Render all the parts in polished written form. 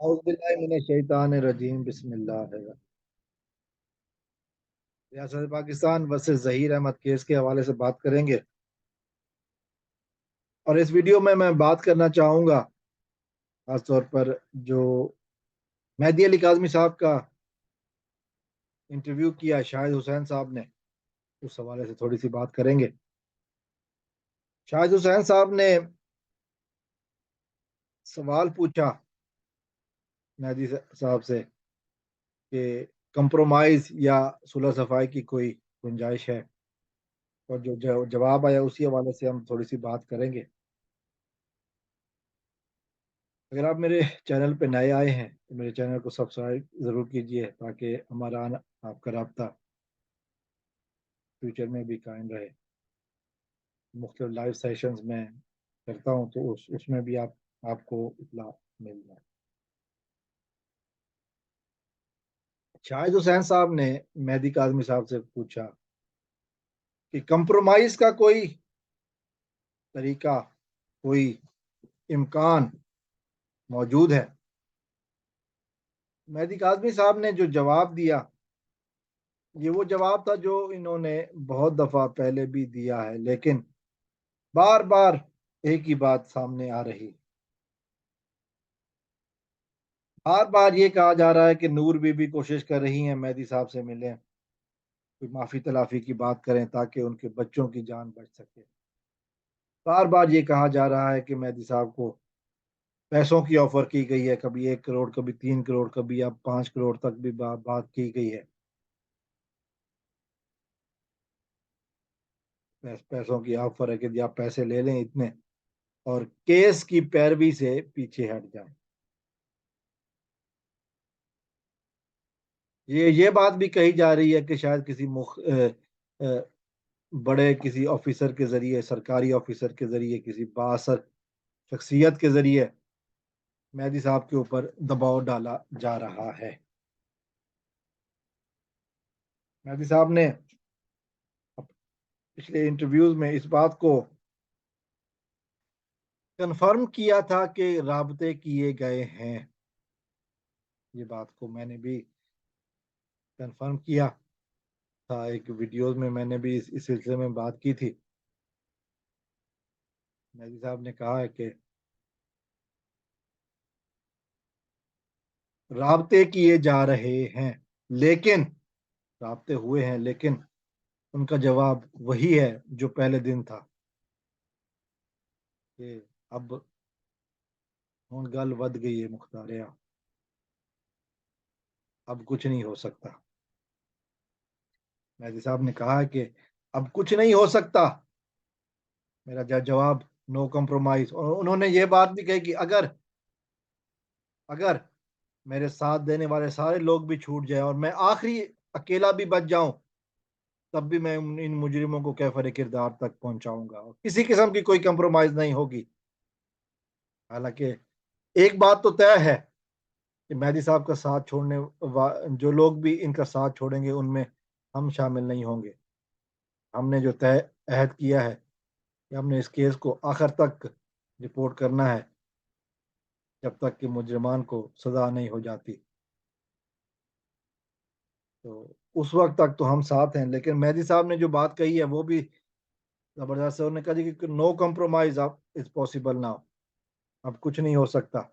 औज़ुबिल्लाहिमिनश्शैतानिर्रजीम बिस्मिल्लाहिर्रहमानिर्रहीम। रियासत Pakistan versus Zaheer Ahmad case के हवाले से बात करेंगे और इस वीडियो में मैं बात करना चाहूँगा खासतौर पर जो मेहदी अली काज़मी साहब का इंटरव्यू किया शाहिद हुसैन साहब ने, उस हवाले से थोड़ी सी बात करेंगे। शाहिद हुसैन साहब ने सवाल पूछा मेहदी साहब से कि कंप्रोमाइज़ या सुलह सफाई की कोई गुंजाइश है, और जो जवाब आया उसी हवाले से हम थोड़ी सी बात करेंगे। अगर आप मेरे चैनल पे नए आए हैं तो मेरे चैनल को सब्सक्राइब ज़रूर कीजिए ताकि हमारा आपका राब्ता फ्यूचर में भी कायम रहे। मुख्तलिफ लाइव सेशंस में करता हूँ तो उसमें भी आपको इत्तला मिल जाए। शाहिद हुसैन साहब ने मेहदी काज़मी साहब से पूछा कि कंप्रोमाइज़ का कोई तरीका, कोई इम्कान मौजूद है। मेहदी काज़मी साहब ने जो जवाब दिया, ये वो जवाब था जो इन्होंने बहुत दफ़ा पहले भी दिया है, लेकिन बार बार एक ही बात सामने आ रही। बार बार ये कहा जा रहा है कि नूर बीबी कोशिश कर रही हैं मेहदी साहब से मिलें, कोई माफ़ी तलाफ़ी की बात करें ताकि उनके बच्चों की जान बच सके। बार बार ये कहा जा रहा है कि मेहदी साहब को पैसों की ऑफ़र की गई है, कभी 1 करोड़, कभी 3 करोड़, कभी अब 5 करोड़ तक भी बात की गई है। पैसों की ऑफ़र है कि आप पैसे ले लें इतने और केस की पैरवी से पीछे हट जाएं। ये बात भी कही जा रही है कि शायद किसी अ, बड़े किसी ऑफिसर के ज़रिए, सरकारी ऑफिसर के ज़रिए, किसी बाअसर शख्सियत के ज़रिए मेहदी साहब के ऊपर दबाव डाला जा रहा है। मेहदी साहब ने पिछले इंटरव्यूज़ में इस बात को कन्फर्म किया था कि राब्ते किए गए हैं। ये बात को मैंने भी कन्फर्म किया था, एक वीडियोज़ में मैंने भी इस सिलसिले में बात की थी। मेहदी साहब ने कहा है कि राब्ते किए जा रहे हैं, लेकिन राब्ते हुए हैं, लेकिन उनका जवाब वही है जो पहले दिन था कि अब हुण गल वध गई है मुख्तारिया, अब कुछ नहीं हो सकता। मेहदी साहब ने कहा है कि अब कुछ नहीं हो सकता। मेरा जवाब नो कम्प्रोमाइज़। और उन्होंने ये बात भी कही कि अगर अगर मेरे साथ देने वाले सारे लोग भी छूट जाएँ और मैं आखिरी अकेला भी बच जाऊँ, तब भी मैं इन मुजरिमों को कैफ़र किरदार तक पहुँचाऊँगा और किसी किस्म की कोई कम्प्रोमाइज़ नहीं होगी। हालाँकि एक बात तो तय है कि मेहदी साहब का साथ छोड़ने वा जो लोग भी इनका साथ छोड़ेंगे, उनमें हम शामिल नहीं होंगे। हमने जो तय अहद किया है कि हमने इस केस को आखिर तक रिपोर्ट करना है, जब तक कि मुजरिमान को सज़ा नहीं हो जाती। तो उस वक़्त तक तो हम साथ हैं, लेकिन मेहदी साहब ने जो बात कही है वो भी ज़बरदस्त है। उन्होंने कहा जी कि नो कम्प्रोमाइज़ अब इज़ पॉसिबल नाउ, अब कुछ नहीं हो सकता।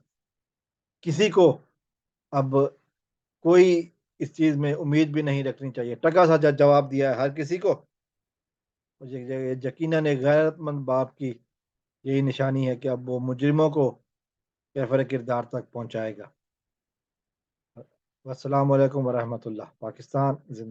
किसी को अब कोई इस चीज़ में उम्मीद भी नहीं रखनी चाहिए। टका-सा जवाब दिया है हर किसी को। और ये यकीनन एक गैरतमंद बाप की यही निशानी है कि अब वो मुजरिमों को कैफ़र किरदार तक पहुँचाएगा। अस्सलामु अलैकुम व रहमतुल्लाह। पाकिस्तान ज़िंदा